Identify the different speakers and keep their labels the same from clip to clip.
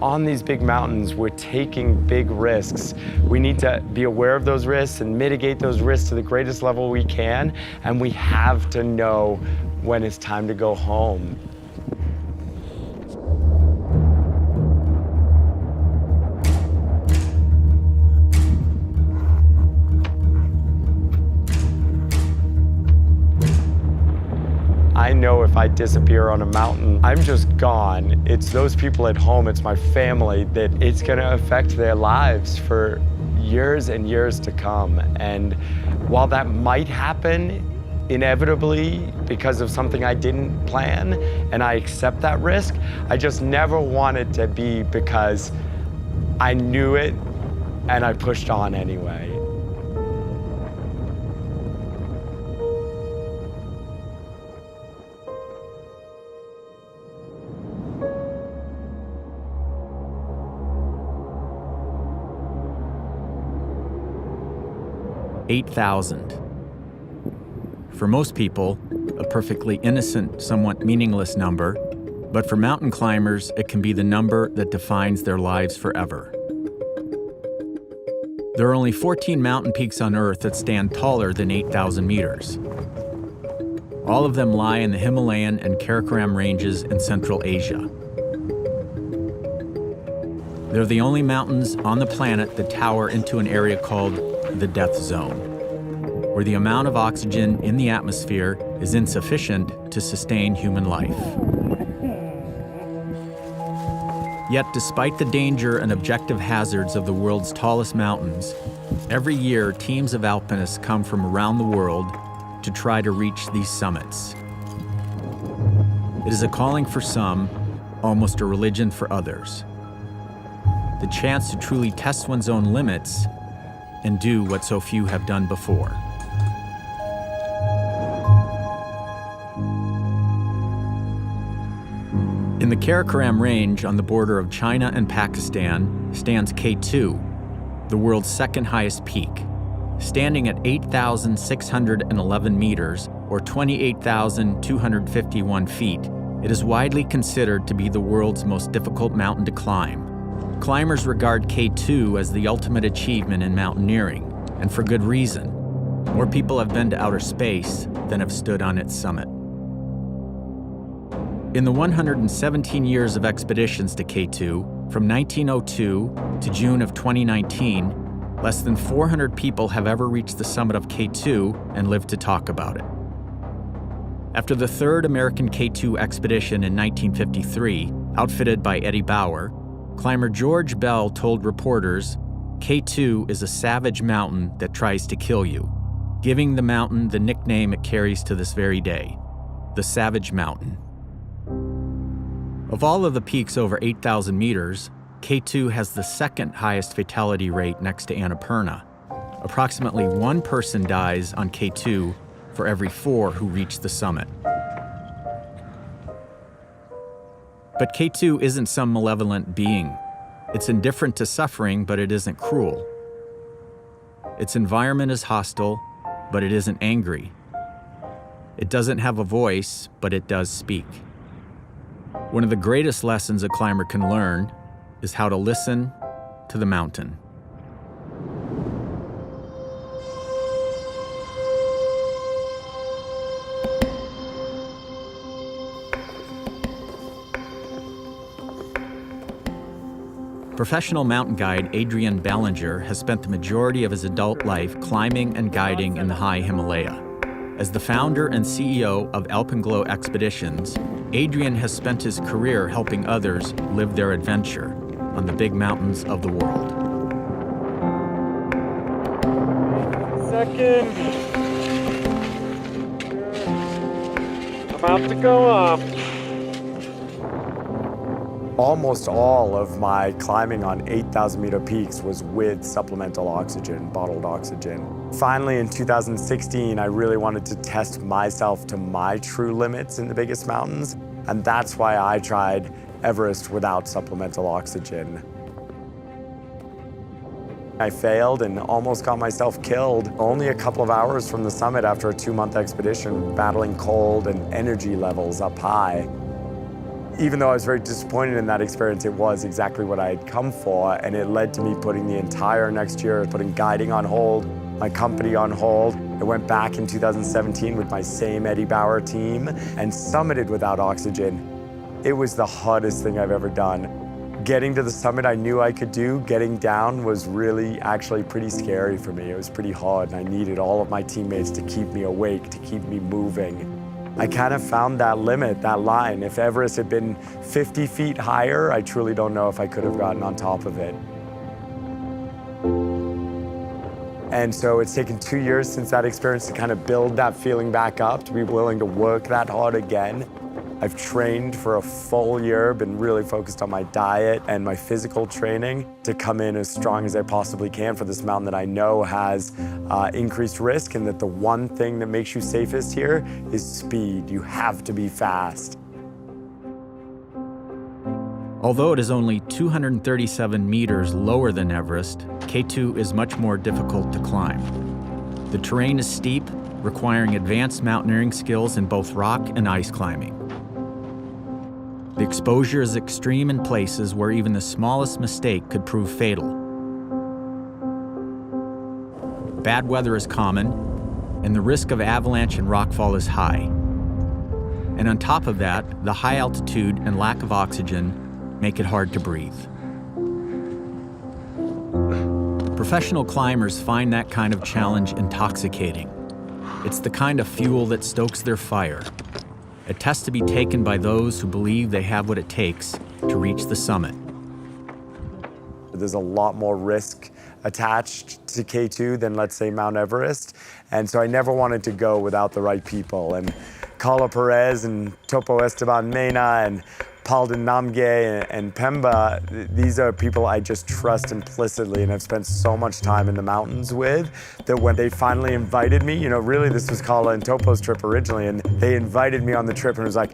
Speaker 1: on these big mountains, we're taking big risks. We need to be aware of those risks and mitigate those risks to the greatest level we can, and we have to know when it's time to go home. I know if I disappear on a mountain, I'm just gone. It's those people at home, it's my family, that it's gonna affect their lives for years and years to come. And while that might happen inevitably because of something I didn't plan, and I accept that risk, I just never want it to be because I knew it and I pushed on anyway.
Speaker 2: $8,000. For most people, a perfectly innocent, somewhat meaningless number, but for mountain climbers, it can be the number that defines their lives forever. There are only 14 mountain peaks on Earth that stand taller than 8,000 meters. All of them lie in the Himalayan and Karakoram ranges in Central Asia. They're the only mountains on the planet that tower into an area called the death zone, where the amount of oxygen in the atmosphere is insufficient to sustain human life. Yet, despite the danger and objective hazards of the world's tallest mountains, every year teams of alpinists come from around the world to try to reach these summits. It is a calling for some, almost a religion for others. The chance to truly test one's own limits and do what so few have done before. In the Karakoram Range on the border of China and Pakistan stands K2, the world's second highest peak. Standing at 8,611 meters, or 28,251 feet, it is widely considered to be the world's most difficult mountain to climb. Climbers regard K2 as the ultimate achievement in mountaineering, and for good reason. More people have been to outer space than have stood on its summit. In the 117 years of expeditions to K2, from 1902 to June of 2019, less than 400 people have ever reached the summit of K2 and lived to talk about it. After the third American K2 expedition in 1953, outfitted by Eddie Bauer, climber George Bell told reporters, "K2 is a savage mountain that tries to kill you," giving the mountain the nickname it carries to this very day, the Savage Mountain. Of all of the peaks over 8,000 meters, K2 has the second highest fatality rate next to Annapurna. Approximately one person dies on K2 for every 4 who reach the summit. But K2 isn't some malevolent being. It's indifferent to suffering, but it isn't cruel. Its environment is hostile, but it isn't angry. It doesn't have a voice, but it does speak. One of the greatest lessons a climber can learn is how to listen to the mountain. Professional mountain guide Adrian Ballinger has spent the majority of his adult life climbing and guiding in the high Himalaya. As the founder and CEO of Alpenglow Expeditions, Adrian has spent his career helping others live their adventure on the big mountains of the world.
Speaker 3: Second. About to go up.
Speaker 1: Almost all of my climbing on 8,000-meter peaks was with supplemental oxygen, bottled oxygen. Finally, in 2016, I really wanted to test myself to my true limits in the biggest mountains, and that's why I tried Everest without supplemental oxygen. I failed and almost got myself killed only a couple of hours from the summit after a 2-month expedition, battling cold and energy levels up high. Even though I was very disappointed in that experience, it was exactly what I had come for, and it led to me putting the entire next year, putting guiding on hold, my company on hold. I went back in 2017 with my same Eddie Bauer team and summited without oxygen. It was the hardest thing I've ever done. Getting to the summit I knew I could do. Getting down was really actually pretty scary for me. It was pretty hard, and I needed all of my teammates to keep me awake, to keep me moving. I kind of found that limit, that line. If Everest had been 50 feet higher, I truly don't know if I could have gotten on top of it. And so it's taken 2 years since that experience to kind of build that feeling back up, to be willing to work that hard again. I've trained for a full year, been really focused on my diet and my physical training to come in as strong as I possibly can for this mountain that I know has increased risk, and that the one thing that makes you safest here is speed. You have to be fast.
Speaker 2: Although it is only 237 meters lower than Everest, K2 is much more difficult to climb. The terrain is steep, requiring advanced mountaineering skills in both rock and ice climbing. The exposure is extreme in places where even the smallest mistake could prove fatal. Bad weather is common, and the risk of avalanche and rockfall is high. And on top of that, the high altitude and lack of oxygen make it hard to breathe. Professional climbers find that kind of challenge intoxicating. It's the kind of fuel that stokes their fire. A test to be taken by those who believe they have what it takes to reach the summit.
Speaker 1: There's a lot more risk attached to K2 than, let's say, Mount Everest. And so I never wanted to go without the right people. And Carla Perez and Topo Esteban Mena and Palden Namgay and Pemba, these are people I just trust implicitly and have spent so much time in the mountains with, that when they finally invited me, really this was Carla and Topo's trip originally, and they invited me on the trip, and it was like,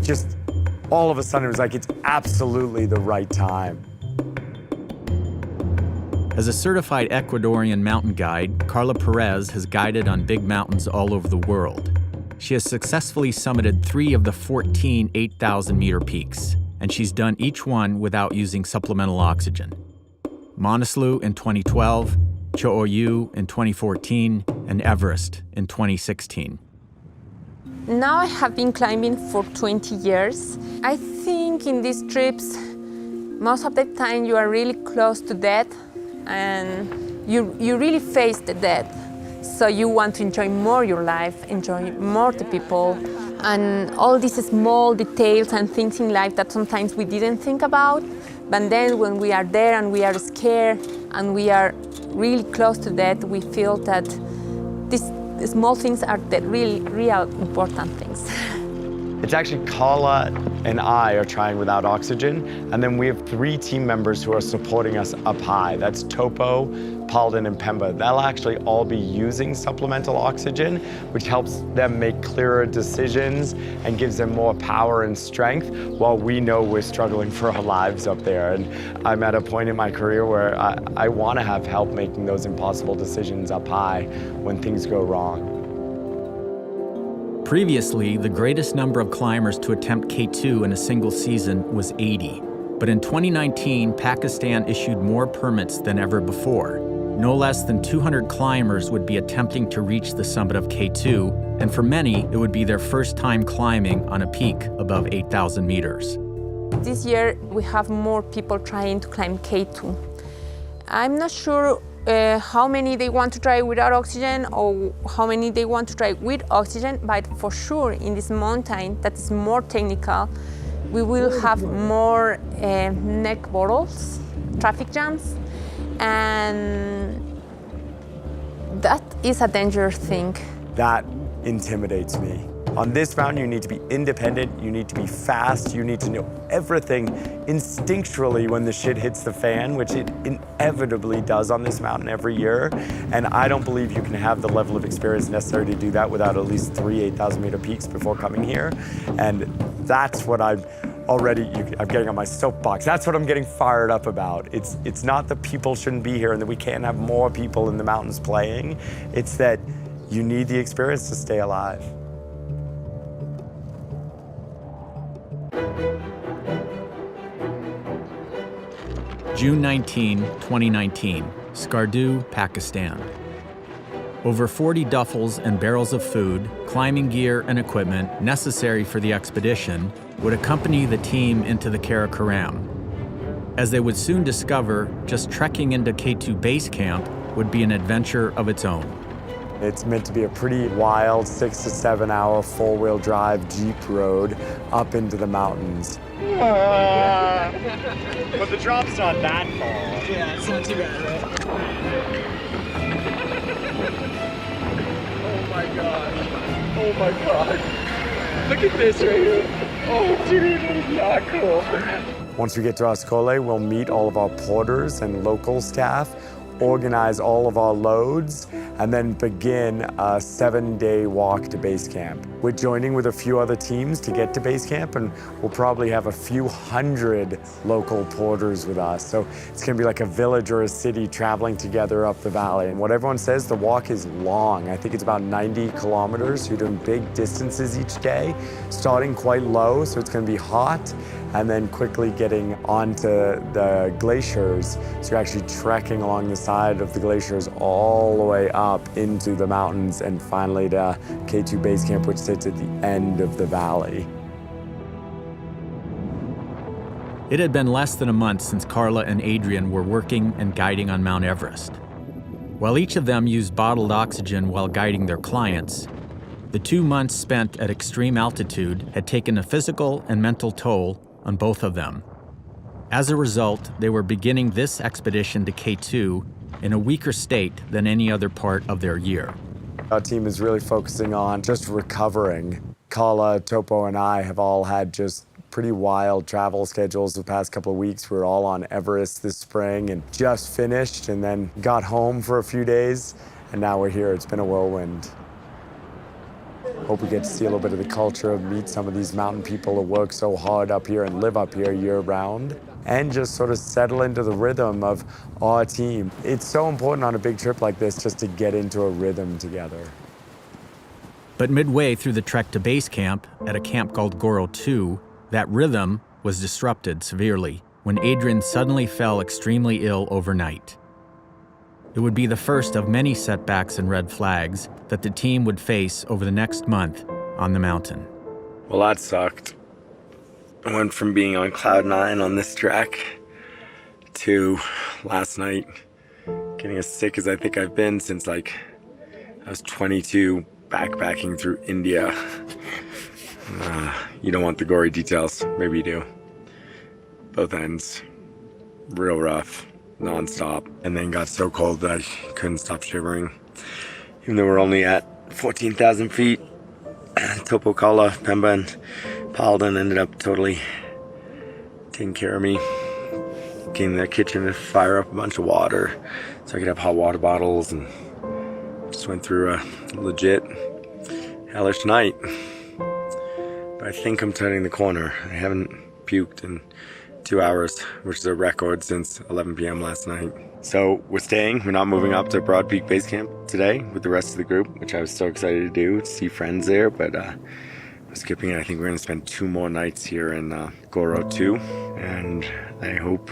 Speaker 1: just all of a sudden it was like, it's absolutely the right time.
Speaker 2: As a certified Ecuadorian mountain guide, Carla Perez has guided on big mountains all over the world. She has successfully summited 3 of the 14 8,000-meter peaks, and she's done each one without using supplemental oxygen. Manaslu in 2012, Cho-Oyu in 2014, and Everest in 2016.
Speaker 3: Now I have been climbing for 20 years. I think in these trips, most of the time you are really close to death, and you really face the death. So you want to enjoy more your life, enjoy more the people, and all these small details and things in life that sometimes we didn't think about. But then when we are there and we are scared and we are really close to death, we feel that these small things are the real important things.
Speaker 1: It's actually Carla and I are trying without oxygen, and then we have 3 team members who are supporting us up high. That's Topo, Palden, and Pemba. They'll actually all be using supplemental oxygen, which helps them make clearer decisions and gives them more power and strength, while we know we're struggling for our lives up there. And I'm at a point in my career where I want to have help making those impossible decisions up high when things go wrong.
Speaker 2: Previously, the greatest number of climbers to attempt K2 in a single season was 80. But in 2019, Pakistan issued more permits than ever before. No less than 200 climbers would be attempting to reach the summit of K2, and for many, it would be their first time climbing on a peak above 8,000 meters.
Speaker 3: This year, we have more people trying to climb K2. I'm not sure how many they want to try without oxygen or how many they want to try with oxygen, but for sure in this mountain that is more technical, we will have more neck bottles, traffic jams, and that is a dangerous thing.
Speaker 1: That intimidates me. On this mountain, you need to be independent, you need to be fast, you need to know everything instinctually when the shit hits the fan, which it inevitably does on this mountain every year. And I don't believe you can have the level of experience necessary to do that without at least 3 8,000-meter peaks before coming here. And that's what I'm getting on my soapbox. That's what I'm getting fired up about. It's not that people shouldn't be here and that we can't have more people in the mountains playing. It's that you need the experience to stay alive.
Speaker 2: June 19, 2019, Skardu, Pakistan. Over 40 duffels and barrels of food, climbing gear, and equipment necessary for the expedition would accompany the team into the Karakoram. As they would soon discover, just trekking into K2 base camp would be an adventure of its own.
Speaker 1: It's meant to be a pretty wild 6 to 7 hour four-wheel drive Jeep road up into the mountains. But the drop's not that far.
Speaker 4: Yeah, it's not too bad, right?
Speaker 1: Oh my god. Oh my god. Look at this right here. Oh dude, this is not cool. Once we get to Ascole, we'll meet all of our porters and local staff, organize all of our loads, and then begin a 7-day walk to base camp. We're joining with a few other teams to get to base camp, and we'll probably have a few hundred local porters with us. So it's gonna be like a village or a city traveling together up the valley. And what everyone says, the walk is long. I think it's about 90 kilometers. You're doing big distances each day, starting quite low, so it's gonna be hot, and then quickly getting onto the glaciers. So you're actually trekking along the side of the glaciers all the way up into the mountains and finally to K2 base camp, which sits at the end of the valley.
Speaker 2: It had been less than a month since Carla and Adrian were working and guiding on Mount Everest. While each of them used bottled oxygen while guiding their clients, the 2 months spent at extreme altitude had taken a physical and mental toll on both of them. As a result, they were beginning this expedition to K2 in a weaker state than any other part of their year.
Speaker 1: Our team is really focusing on just recovering. Carla, Topo, and I have all had just pretty wild travel schedules the past couple of weeks. We were all on Everest this spring and just finished and then got home for a few days, and now we're here. It's been a whirlwind. Hope we get to see a little bit of the culture, meet some of these mountain people who work so hard up here and live up here year round, and just sort of settle into the rhythm of our team. It's so important on a big trip like this just to get into a rhythm together.
Speaker 2: But midway through the trek to base camp, at a camp called Goro 2, that rhythm was disrupted severely when Adrian suddenly fell extremely ill overnight. It would be the first of many setbacks and red flags that the team would face over the next month on the mountain.
Speaker 1: Well, that sucked. I went from being on cloud 9 on this trek to last night getting as sick as I think I've been since I was 22 backpacking through India. You don't want the gory details. Maybe you do. Both ends. Real rough. Non-stop, and then got so cold that I couldn't stop shivering. Even though we're only at 14,000 feet, Topo, Kala, Pemba, and Paladin ended up totally taking care of me. Came in the kitchen to fire up a bunch of water so I could have hot water bottles, and just went through a legit hellish night. But I think I'm turning the corner. I haven't puked in 2 hours, which is a record since 11 p.m. last night. So we're staying. We're not moving up to Broad Peak Base Camp today with the rest of the group, which I was so excited to do, to see friends there, but we're skipping it. I think we're going to spend 2 more nights here in Goro 2, and I hope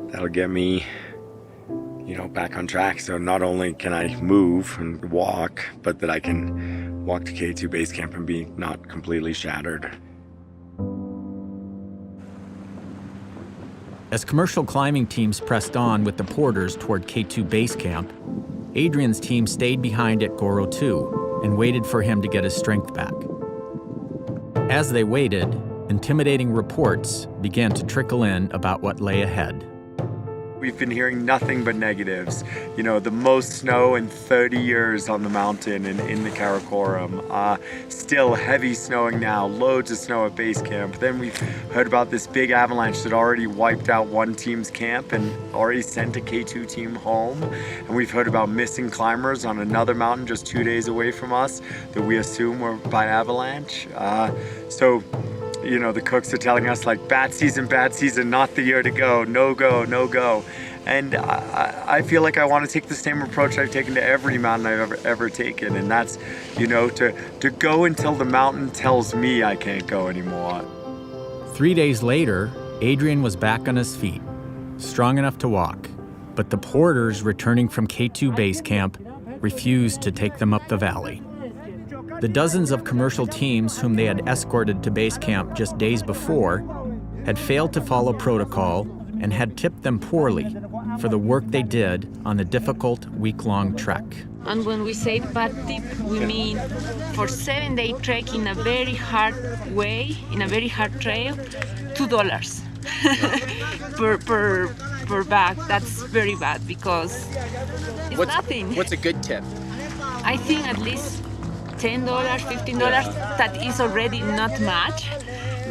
Speaker 1: that'll get me, back on track. So not only can I move and walk, but that I can walk to K2 Base Camp and be not completely shattered.
Speaker 2: As commercial climbing teams pressed on with the porters toward K2 base camp, Adrian's team stayed behind at Goro 2 and waited for him to get his strength back. As they waited, intimidating reports began to trickle in about what lay ahead.
Speaker 1: We've been hearing nothing but negatives. The most snow in 30 years on the mountain and in the Karakoram. Still heavy snowing now, loads of snow at base camp. Then we've heard about this big avalanche that already wiped out one team's camp and already sent a K2 team home. And we've heard about missing climbers on another mountain just 2 days away from us that we assume were by avalanche. The cooks are telling us bad season, not the year to go, no go, no go. And I feel like I want to take the same approach I've taken to every mountain I've ever taken. And that's, to go until the mountain tells me I can't go anymore.
Speaker 2: 3 days later, Adrian was back on his feet, strong enough to walk, but the porters returning from K2 base camp refused to take them up the valley. The dozens of commercial teams whom they had escorted to base camp just days before had failed to follow protocol and had tipped them poorly for the work they did on the difficult week-long trek.
Speaker 3: And when we say bad tip, we mean for 7-day trek in a very hard way, in a very hard trail, $2 per bag. That's very bad because it's nothing.
Speaker 4: What's a good tip?
Speaker 3: I think at least $10, $15, that is already not much,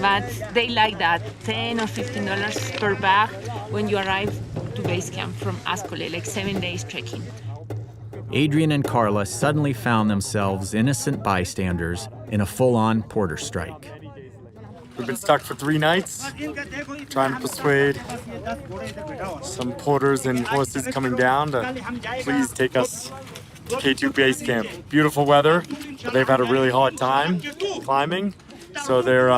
Speaker 3: but they like that, $10 or $15 per bag when you arrive to base camp from Ascole, like 7 days trekking.
Speaker 2: Adrian and Carla suddenly found themselves innocent bystanders in a full-on porter strike.
Speaker 1: We've been stuck for 3 nights, trying to persuade some porters and horses coming down to please take us to K2 base camp. Beautiful weather, but they've had a really hard time climbing, so they're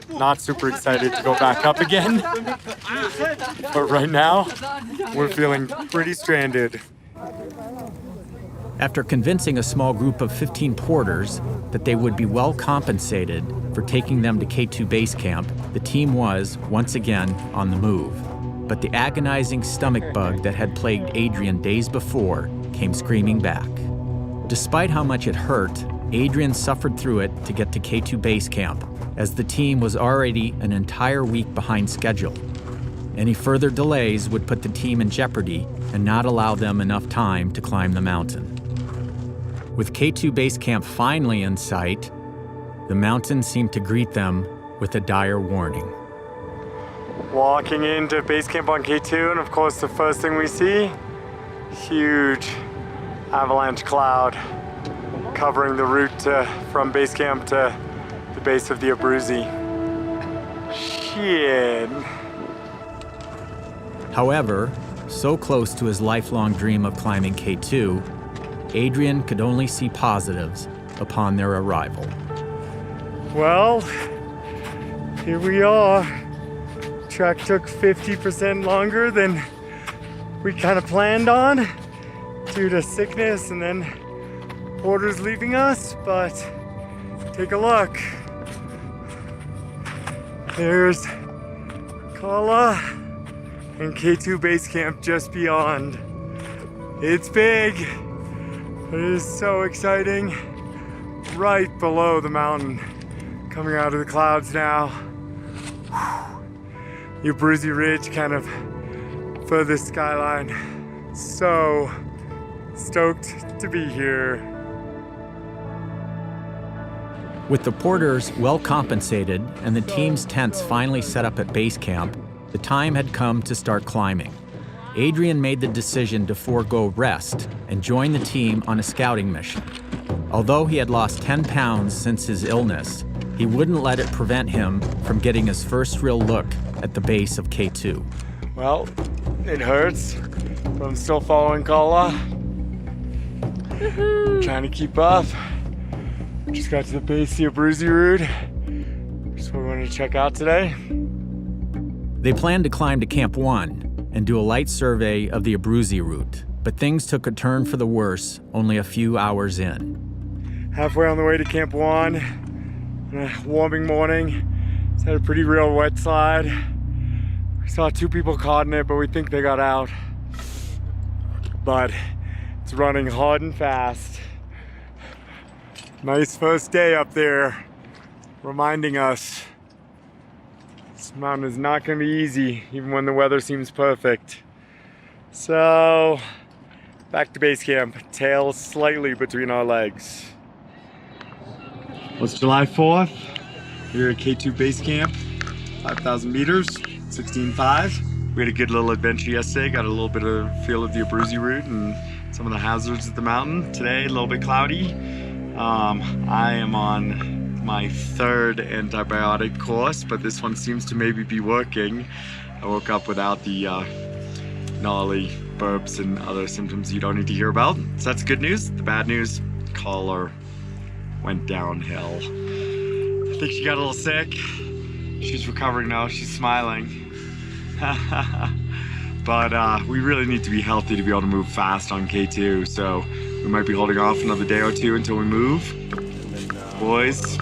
Speaker 1: not super excited to go back up again. But right now, we're feeling pretty stranded.
Speaker 2: After convincing a small group of 15 porters that they would be well compensated for taking them to K2 base camp, the team was, once again, on the move. But the agonizing stomach bug that had plagued Adrian days before came screaming back. Despite how much it hurt, Adrian suffered through it to get to K2 base camp, as the team was already an entire week behind schedule. Any further delays would put the team in jeopardy and not allow them enough time to climb the mountain. With K2 base camp finally in sight, the mountain seemed to greet them with a dire warning.
Speaker 1: Walking into base camp on K2, and of course the first thing we see, huge avalanche cloud covering the route from base camp to the base of the Abruzzi. Shit.
Speaker 2: However, so close to his lifelong dream of climbing K2, Adrian could only see positives upon their arrival.
Speaker 1: Well, here we are. Trek took 50% longer than we kind of planned on due to sickness and then porters leaving us, but take a look. There's Carla and K2 base camp just beyond. It's big. It is so exciting. Right below the mountain, coming out of the clouds now. The Abruzzi Ridge kind of furthest skyline. So stoked to be here.
Speaker 2: With the porters well compensated and the team's tents finally set up at base camp, the time had come to start climbing. Adrian made the decision to forego rest and join the team on a scouting mission. Although he had lost 10 pounds since his illness, he wouldn't let it prevent him from getting his first real look at the base of K2.
Speaker 1: Well, it hurts, but I'm still following Carla. Trying to keep up. Just got to the base of the Abruzzi route. That's what we wanted to check out today.
Speaker 2: They planned to climb to Camp 1 and do a light survey of the Abruzzi route, but things took a turn for the worse only a few hours in.
Speaker 1: Halfway on the way to Camp 1, on a warming morning. It's had a pretty real wet slide. We saw 2 people caught in it, but we think they got out. But it's running hard and fast. Nice first day up there, reminding us this mountain is not going to be easy, even when the weather seems perfect. So, back to base camp, tail slightly between our legs. Well, it's July 4th. We're at K2 base camp, 5,000 meters, 16.5. We had a good little adventure yesterday, got a little bit of a feel of the Abruzzi route and some of the hazards of the mountain. Today, a little bit cloudy. I am on my 3rd antibiotic course, but this one seems to maybe be working. I woke up without the gnarly burps and other symptoms you don't need to hear about. So that's good news. The bad news, Carla went downhill. I think she got a little sick. She's recovering now, she's smiling. But we really need to be healthy to be able to move fast on K2, so we might be holding off another day or two until we move. Boys,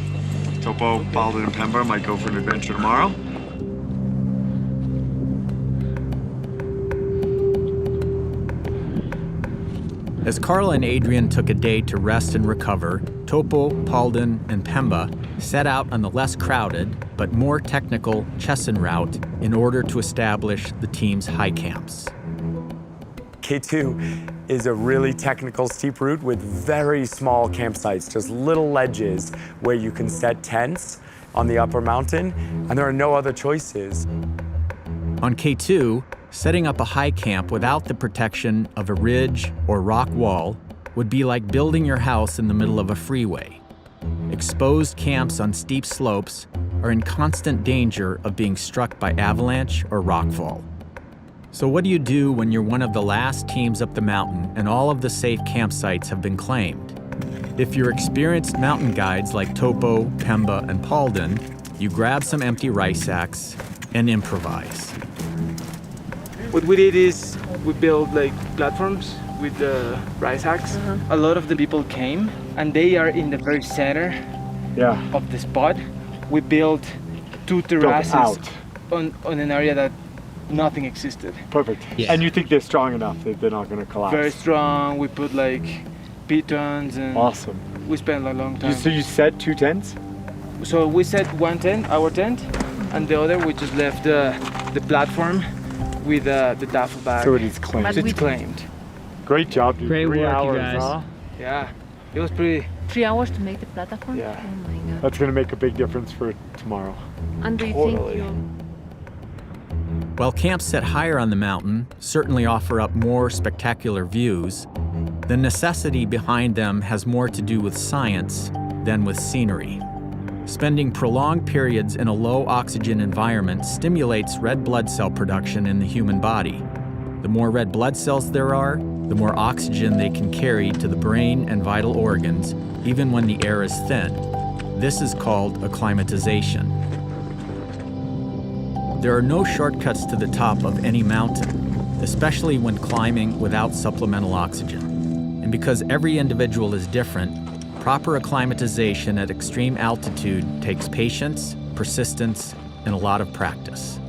Speaker 1: Topo, Baldwin, and Pemba might go for an adventure tomorrow.
Speaker 2: As Carla and Adrian took a day to rest and recover, Topo, Paulden, and Pemba set out on the less crowded but more technical Chesson route in order to establish the team's high camps.
Speaker 1: K2 is a really technical steep route with very small campsites, just little ledges where you can set tents on the upper mountain, and there are no other choices.
Speaker 2: On K2, setting up a high camp without the protection of a ridge or rock wall would be like building your house in the middle of a freeway. Exposed camps on steep slopes are in constant danger of being struck by avalanche or rockfall. So what do you do when you're one of the last teams up the mountain and all of the safe campsites have been claimed? If you're experienced mountain guides like Topo, Pemba, and Paulden, you grab some empty rice sacks and improvise.
Speaker 4: What we did is we built like platforms with the rice hacks. A lot of the people came and they are in the very center of the spot. We built 2 terraces on an area that nothing existed.
Speaker 1: Perfect. Yeah. And you think they're strong enough that they're not going to collapse?
Speaker 4: Very strong. We put like pitons and
Speaker 1: awesome.
Speaker 4: We spent a long time.
Speaker 1: So you set 2 tents?
Speaker 4: So we set one tent, our tent, and the other we just left the platform with the duffel bag.
Speaker 1: So it is claimed.
Speaker 4: It's claimed.
Speaker 1: Great job, dude.
Speaker 5: Great
Speaker 1: 3
Speaker 5: work,
Speaker 1: hours,
Speaker 5: you guys.
Speaker 1: huh?
Speaker 4: Yeah, it was pretty.
Speaker 6: 3 hours to make the platform?
Speaker 1: Yeah.
Speaker 6: Oh my god.
Speaker 1: That's going to make a big difference for tomorrow.
Speaker 6: And do you
Speaker 4: Totally.
Speaker 6: think you...
Speaker 2: While camps set higher on the mountain certainly offer up more spectacular views, the necessity behind them has more to do with science than with scenery. Spending prolonged periods in a low oxygen environment stimulates red blood cell production in the human body. The more red blood cells there are, the more oxygen they can carry to the brain and vital organs, even when the air is thin. This is called acclimatization. There are no shortcuts to the top of any mountain, especially when climbing without supplemental oxygen. And because every individual is different, proper acclimatization at extreme altitude takes patience, persistence, and a lot of practice.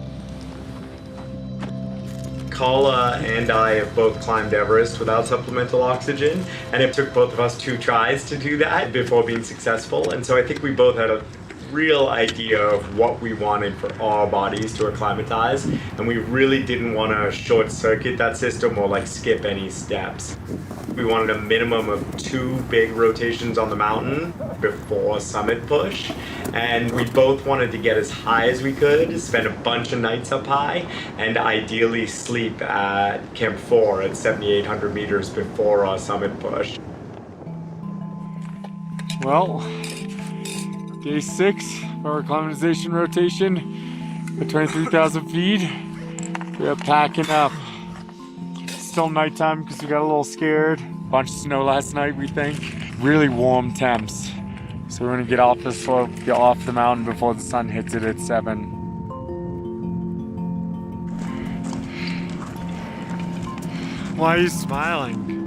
Speaker 1: Carla and I have both climbed Everest without supplemental oxygen, and it took both of us 2 tries to do that before being successful. And so I think we both had a real idea of what we wanted for our bodies to acclimatize, and we really didn't want to short circuit that system or like skip any steps. We wanted a minimum of 2 big rotations on the mountain before summit push, and we both wanted to get as high as we could, spend a bunch of nights up high, and ideally sleep at Camp 4 at 7,800 meters before our summit push. Well, day 6 of our acclimatization rotation at 23,000 feet. We are packing up. Still nighttime because we got a little scared. Bunch of snow last night, we think. Really warm temps. So we're gonna get off the slope, get off the mountain before the sun hits it at 7. Why are you smiling?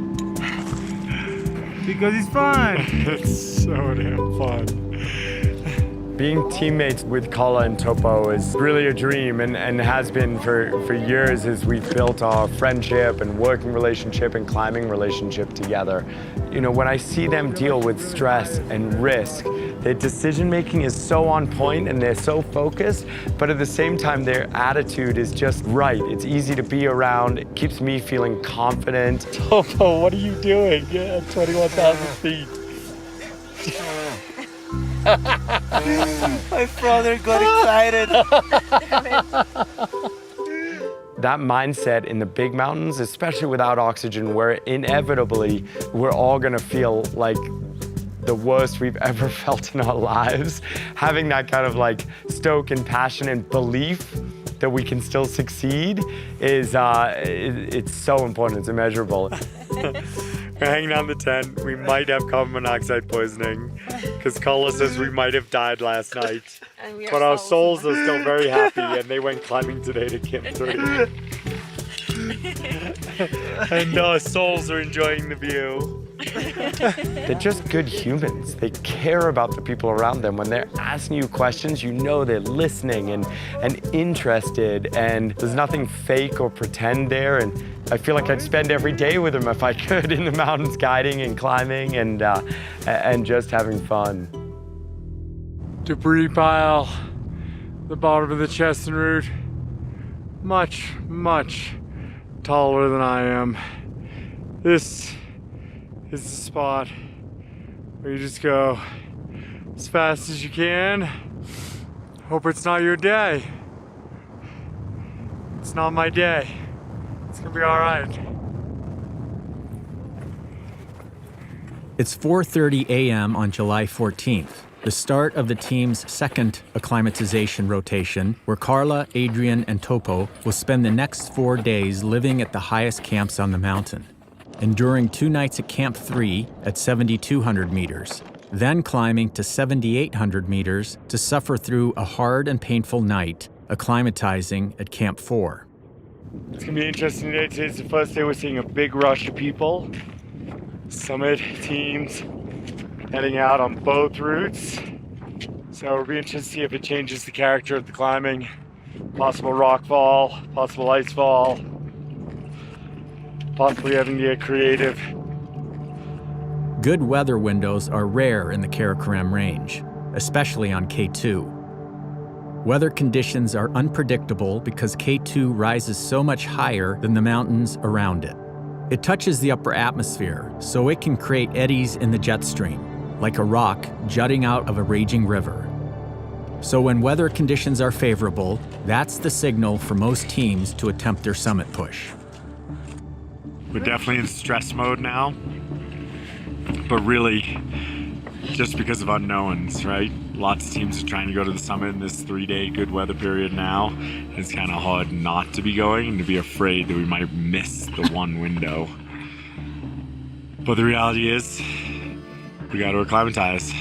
Speaker 4: Because it's fun.
Speaker 1: It's so damn fun. Being teammates with Carla and Topo is really a dream and has been for years as we've built our friendship and working relationship and climbing relationship together. You know, when I see them deal with stress and risk, their decision making is so on point and they're so focused, but at the same time their attitude is just right. It's easy to be around, it keeps me feeling confident. Topo, what are you doing? Yeah, 21,000 feet.
Speaker 4: My brother got excited.
Speaker 1: That mindset in the big mountains, especially without oxygen, where inevitably we're all gonna feel like the worst we've ever felt in our lives, having that kind of like stoke and passion and belief that we can still succeed is it's so important, it's immeasurable. We're hanging out in the tent. We might have carbon monoxide poisoning because Carla says we might have died last night. But our souls are still very happy and they went climbing today to Camp 3. And our souls are enjoying the view. They're just good humans. They care about the people around them. When they're asking you questions, you know they're listening and interested, and there's nothing fake or pretend there. And I feel like I'd spend every day with them if I could in the mountains, guiding and climbing and just having fun. Debris pile, the bottom of the Cheston Route, much, much taller than I am. This is the spot where you just go as fast as you can. Hope it's not your day. It's not my day. It's gonna be all right.
Speaker 2: It's 4:30 a.m. on July 14th, the start of the team's second acclimatization rotation, where Carla, Adrian, and Topo will spend the next 4 days living at the highest camps on the mountain, enduring 2 nights at Camp 3 at 7,200 meters, then climbing to 7,800 meters to suffer through a hard and painful night acclimatizing at Camp 4.
Speaker 1: It's gonna be an interesting day. Today's the first day we're seeing a big rush of people. Summit teams heading out on both routes. So it'll be interesting to see if it changes the character of the climbing. Possible rock fall, possible ice fall, possibly having to get creative.
Speaker 2: Good weather windows are rare in the Karakoram Range, especially on K2. Weather conditions are unpredictable because K2 rises so much higher than the mountains around it. It touches the upper atmosphere, so it can create eddies in the jet stream, like a rock jutting out of a raging river. So when weather conditions are favorable, that's the signal for most teams to attempt their summit push.
Speaker 1: We're definitely in stress mode now, but really just because of unknowns, right? Lots of teams are trying to go to the summit in this 3-day good weather period now. It's kind of hard not to be going and to be afraid that we might miss the one window. But the reality is, we got to acclimatize.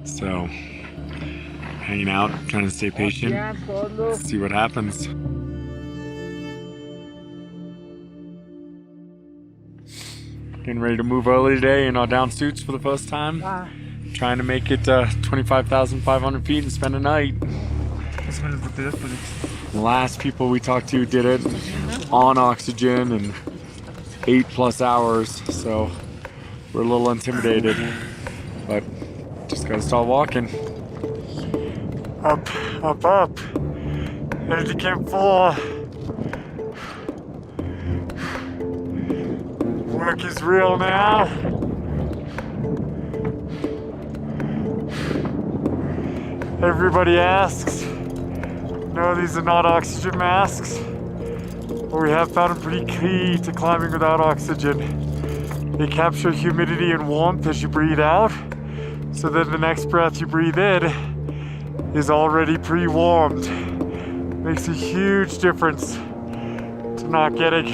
Speaker 1: So, hanging out, trying to stay patient, see what happens. Getting ready to move early today in our down suits for the first time. Trying to make it 25,500 feet and spend a night. The last people we talked to did it on oxygen and 8+ hours, so we're a little intimidated, but just gotta start walking. Up, up, up. Headed to Camp 4. Work is real now. Everybody asks. No, these are not oxygen masks, but we have found them pretty key to climbing without oxygen. They capture humidity and warmth as you breathe out, so then the next breath you breathe in is already pre-warmed. Makes a huge difference to not getting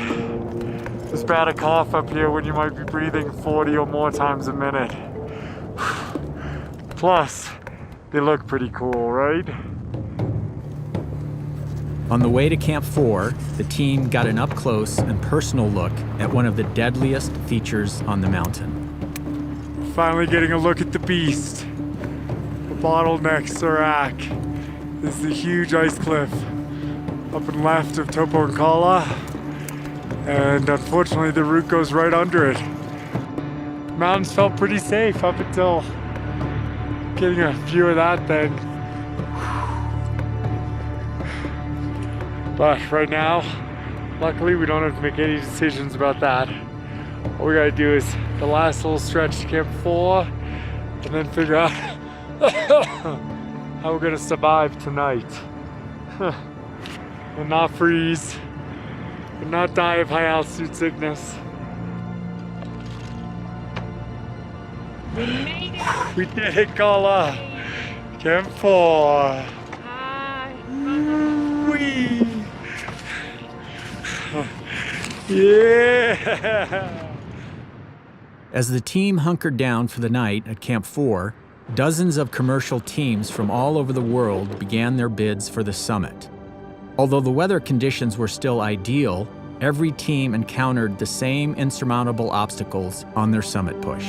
Speaker 1: as bad a cough up here when you might be breathing 40 or more times a minute. Plus, they look pretty cool, right?
Speaker 2: On the way to Camp 4, the team got an up-close and personal look at one of the deadliest features on the mountain.
Speaker 1: Finally getting a look at the beast. The bottleneck Serac. This is the huge ice cliff up and left of Topo and Kala. And unfortunately the route goes right under it. Mountains felt pretty safe up until getting a view of that thing. But right now, luckily we don't have to make any decisions about that. All we gotta do is the last little stretch to Camp 4 and then figure out how we're gonna survive tonight. And not freeze, and not die of high altitude sickness.
Speaker 3: We made it!
Speaker 1: We did it, Kala! Camp 4! Whee! Yeah!
Speaker 2: As the team hunkered down for the night at Camp 4, dozens of commercial teams from all over the world began their bids for the summit. Although the weather conditions were still ideal, every team encountered the same insurmountable obstacles on their summit push.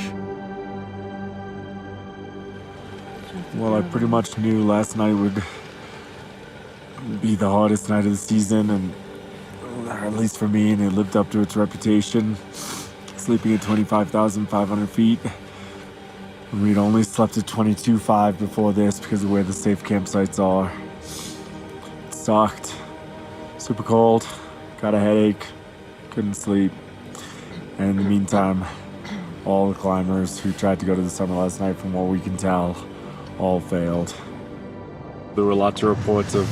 Speaker 5: Well, I pretty much knew last night would be the hardest night of the season, and at least for me, and it lived up to its reputation. Sleeping at 25,500 feet. We'd only slept at 22,500 before this because of where the safe campsites are. It sucked. Super cold. Got a headache. Couldn't sleep. And in the meantime, all the climbers who tried to go to the summit last night, from what we can tell, all failed. There were lots of reports of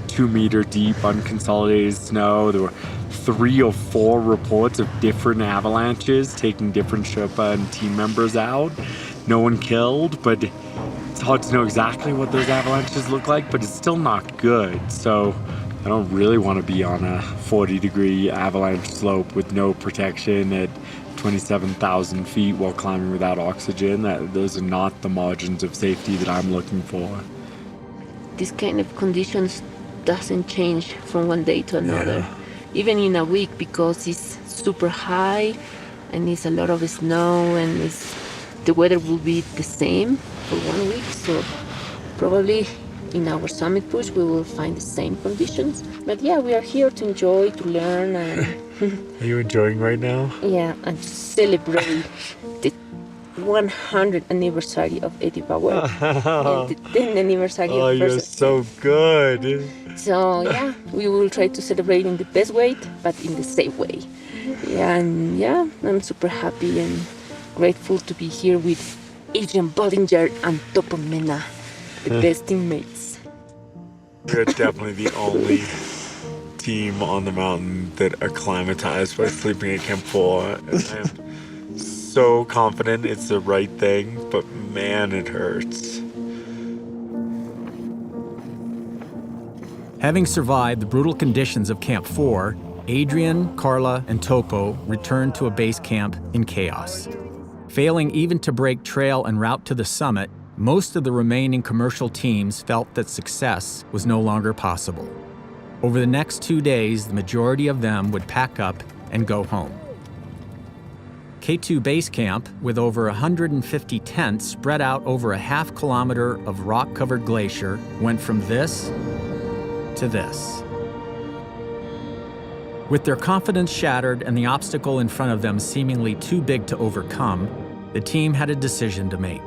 Speaker 5: 2-meter deep unconsolidated snow. There were 3 or 4 reports of different avalanches taking different Sherpa and team members out. No one killed, but it's hard to know exactly what those avalanches look like, but it's still not good. So I don't really want to be on a 40-degree avalanche slope with no protection at 27,000 feet while climbing without oxygen. Those are not the margins of safety that I'm looking for.
Speaker 7: This kind of conditions doesn't change from one day to another.
Speaker 5: Yeah.
Speaker 7: Even in a week, because it's super high and it's a lot of snow, and the weather will be the same for 1 week. So probably in our summit push we will find the same conditions. But yeah, we are here to enjoy, to learn, and
Speaker 5: Are you enjoying right now?
Speaker 7: yeah, and to celebrate the 100th anniversary of Eddie Bauer and the 10th anniversary
Speaker 5: Oh,
Speaker 7: of
Speaker 5: you're
Speaker 7: Versus.
Speaker 5: so good.
Speaker 7: So yeah, we will try to celebrate in the best way, but in the safe way. Yeah, and yeah, I'm super happy and grateful to be here with Adrian Bollinger and Topo Mena, the best teammates.
Speaker 5: We're definitely the only team on the mountain that acclimatized by sleeping at Camp 4. And I'm so confident it's the right thing, but man, it hurts.
Speaker 2: Having survived the brutal conditions of Camp 4, Adrian, Carla, and Topo returned to a base camp in chaos. Failing even to break trail en route to the summit, most of the remaining commercial teams felt that success was no longer possible. Over the next 2 days, the majority of them would pack up and go home. K2 Base Camp, with over 150 tents spread out over a half-kilometer of rock-covered glacier, went from this to this. With their confidence shattered and the obstacle in front of them seemingly too big to overcome, the team had a decision to make.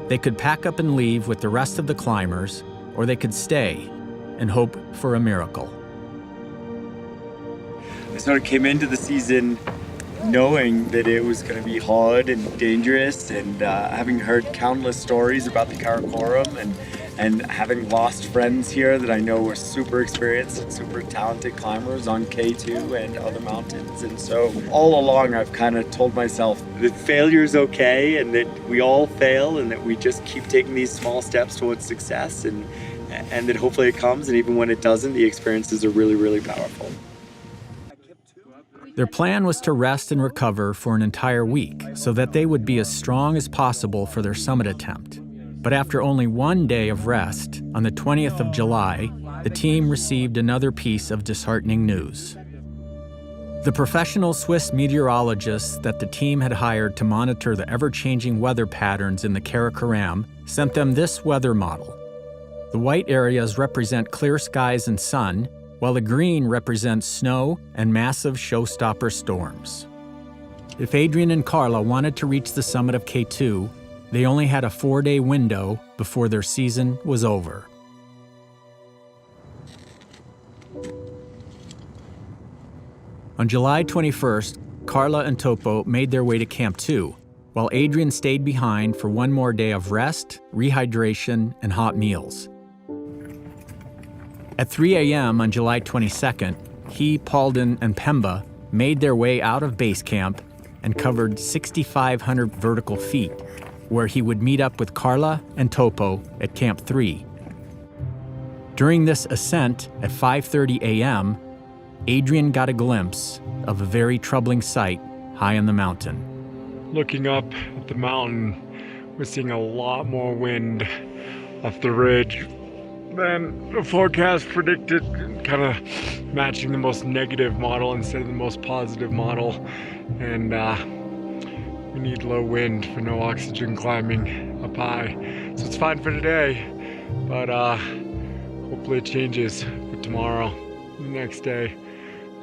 Speaker 2: They could pack up and leave with the rest of the climbers, or they could stay and hope for a miracle.
Speaker 1: I sort of came into the season knowing that it was going to be hard and dangerous, and having heard countless stories about the Karakoram, and having lost friends here that I know were super experienced and super talented climbers on K2 and other mountains. And so all along I've kind of told myself that failure is okay, and that we all fail, and that we just keep taking these small steps towards success, and that hopefully it comes, and even when it doesn't, the experiences are really, really powerful.
Speaker 2: Their plan was to rest and recover for an entire week so that they would be as strong as possible for their summit attempt. But after only 1 day of rest, on the 20th of July, the team received another piece of disheartening news. The professional Swiss meteorologists that the team had hired to monitor the ever-changing weather patterns in the Karakoram sent them this weather model. The white areas represent clear skies and sun, while the green represents snow and massive showstopper storms. If Adrian and Carla wanted to reach the summit of K2, they only had a 4-day window before their season was over. On July 21st, Carla and Topo made their way to Camp 2, while Adrian stayed behind for 1 more day of rest, rehydration, and hot meals. At 3 a.m. on July 22nd, he, Paulden, and Pemba made their way out of base camp and covered 6,500 vertical feet, where he would meet up with Carla and Topo at Camp 3. During this ascent at 5:30 a.m., Adrian got a glimpse of a very troubling sight high on the mountain.
Speaker 1: looking up at the mountain, we're seeing a lot more wind off the ridge than the forecast predicted, kind of matching the most negative model instead of the most positive model. And we need low wind for no oxygen climbing up high. So it's fine for today, but hopefully it changes for tomorrow, the next day.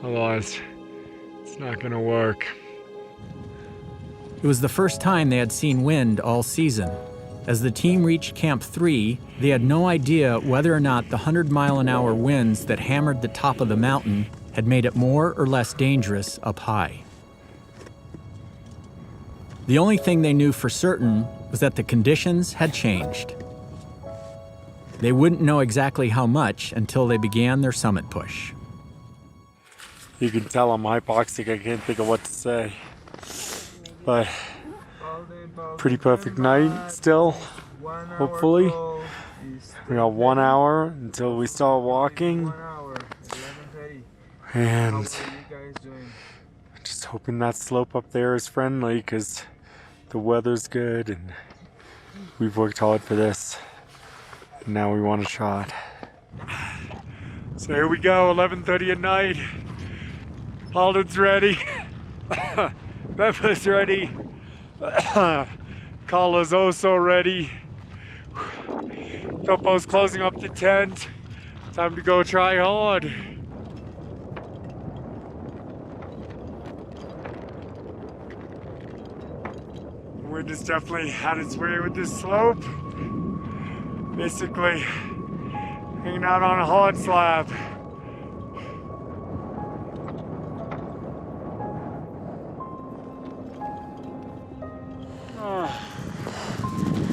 Speaker 1: Otherwise, it's not gonna work.
Speaker 2: It was the first time they had seen wind all season. As the team reached Camp 3, they had no idea whether or not the 100-mile-an-hour winds that hammered the top of the mountain had made it more or less dangerous up high. The only thing they knew for certain was that the conditions had changed. They wouldn't know exactly how much until they began their summit push.
Speaker 1: You can tell I'm hypoxic, I can't think of what to say. But pretty perfect night still, hopefully. We got 1 hour until we start walking. And just hoping that slope up there is friendly because the weather's good and we've worked hard for this. And now we want a shot. So here we go, 11:30 at night. Alden's ready. Beva's ready. Carla's also ready. Topo's closing up the tent. Time to go try hard. The wind has definitely had its way with this slope. Basically, hanging out on a hard slab.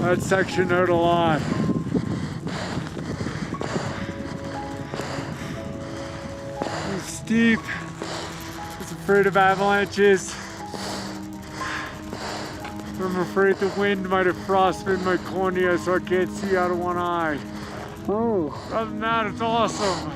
Speaker 1: That section hurt a lot. It's steep. I was afraid of avalanches. I'm afraid the wind might have frostbitten my cornea so I can't see out of one eye. Oh. Other than that, it's awesome.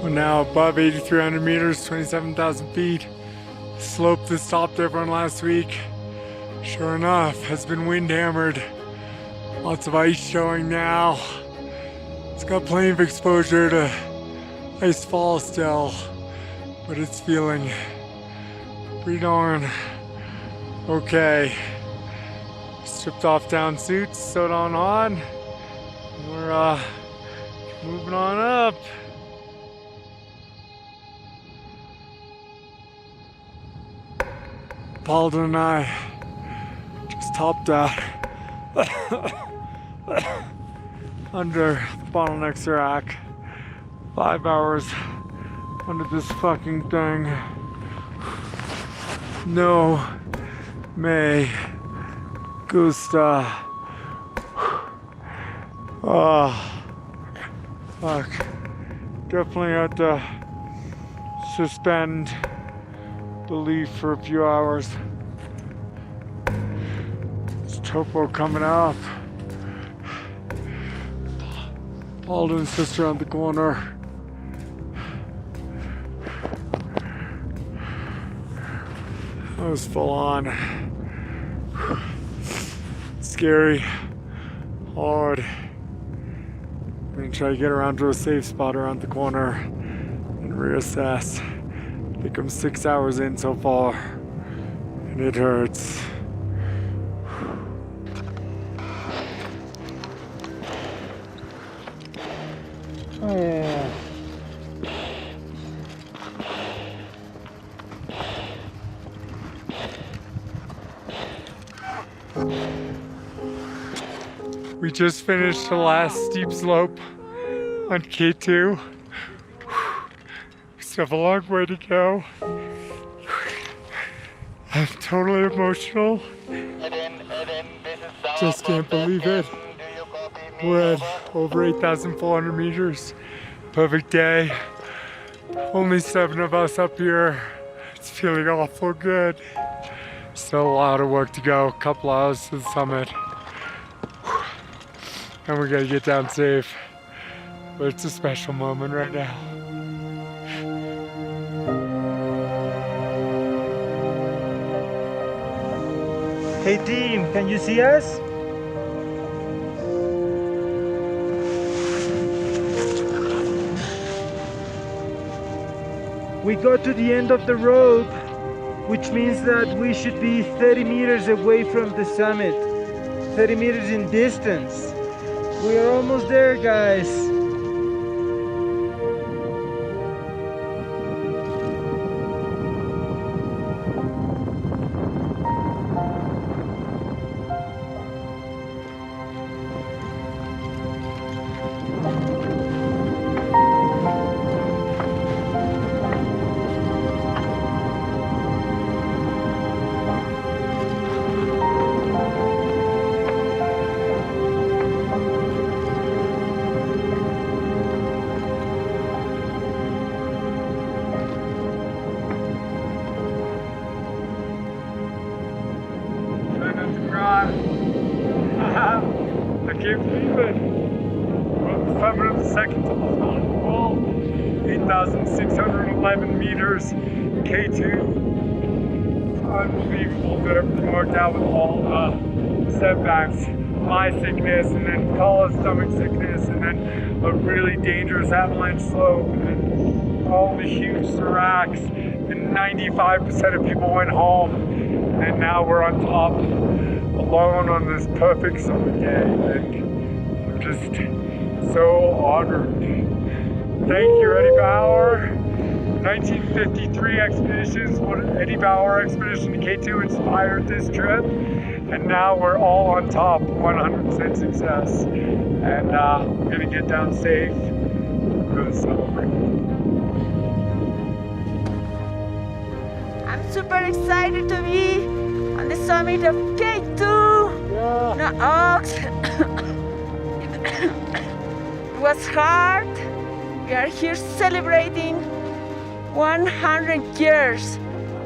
Speaker 1: We're now above 8,300 meters, 27,000 feet. Slope that stopped everyone last week, sure enough, has been wind hammered. Lots of ice showing now. It's got plenty of exposure to ice fall still, but it's feeling pretty darn okay. Stripped off down suits, sewed on. We're moving on up. Paulden and I just topped out under the bottleneck rack. 5 hours under this fucking thing. No me gusta. Oh, fuck. Definitely had to suspend belief for a few hours. It's Topo coming up. Alden's just around the corner. That was full on. Scary. Hard. I'm gonna try to get around to a safe spot around the corner and reassess. I think I'm 6 hours in so far, and it hurts. Oh. We just finished the last steep slope on K2. We still have a long way to go. I'm totally emotional. Just can't believe it. We're at over 8,400 meters. Perfect day. Only 7 of us up here. It's feeling awful good. Still a lot of work to go. A couple hours to the summit. And we gotta get down safe. But it's a special moment right now.
Speaker 4: Hey team, can you see us? We got to the end of the road, which means that we should be 30 meters away from the summit. 30 meters in distance. We are almost there, guys.
Speaker 1: I can't believe it. We're at the summit of the second tallest mountain in the world. 8,611 meters, K2. Unbelievable that everything worked out with all the setbacks. My sickness, and then Paula's stomach sickness, and then a really dangerous avalanche slope, and all the huge seracs, and 95% of people went home. And now we're on top, alone on this perfect summer day. And I'm just so honored. Thank you, Eddie Bauer. 1953 expeditions, what Eddie Bauer expedition to K2 inspired this trip. And now we're all on top, 100% success. And we're gonna get down safe. We're gonna celebrate.
Speaker 3: I'm super excited to be on the summit of K2. No ox. It was hard. We are here celebrating 100 years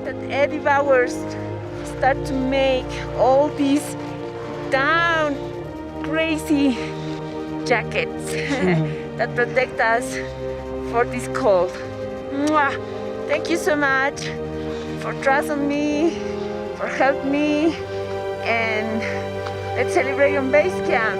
Speaker 3: that Eddie Bauer started to make all these down crazy jackets that protect us for this cold. Mwah. Thank you so much for trusting me, for helping me, and let's celebrate on base camp.